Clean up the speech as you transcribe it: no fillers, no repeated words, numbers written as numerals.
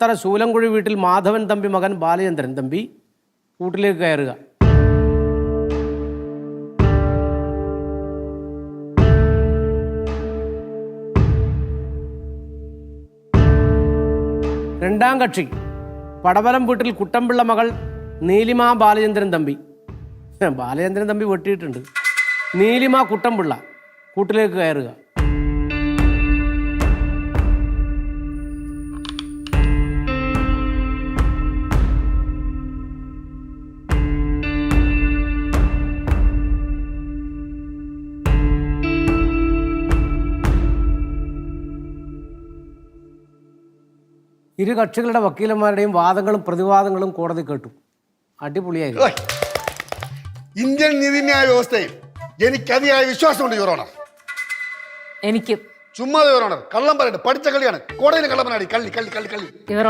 ഉത്തര ശൂലംകുഴി വീട്ടിൽ മാധവൻ തമ്പി മകൻ ബാലചന്ദ്രൻ തമ്പി കൂട്ടിലേക്ക് കയറുക. രണ്ടാം കക്ഷി പടവലം വീട്ടിൽ കുട്ടമ്പിള്ള മകൾ നീലിമ ബാലചന്ദ്രൻ തമ്പി. ബാലചന്ദ്രൻ തമ്പി വെട്ടിയിട്ടുണ്ട്. നീലിമ കുട്ടമ്പിള്ള കൂട്ടിലേക്ക് കയറുക. ഇരു കക്ഷികളുടെ വക്കീലന്മാരുടെയും വാദങ്ങളും പ്രതിവാദങ്ങളും കോടതി കേട്ടു. അടിപൊളിയായിരുന്നു. ഇന്ത്യൻ നീതിന്യായ വ്യവസ്ഥയിൽ എനിക്ക് അതിയായ വിശ്വാസമുണ്ട് യുവർ ഓണർ. എനിക്ക് ചുമ്മാ യുവർ ഓണർ, കള്ളം പറയട്ടെ, പഠിച്ച കളിയാണ്. കോടതിയിലെ കള്ളപ്പനാടി കള്ളി കള്ളി കള്ളി കള്ളി.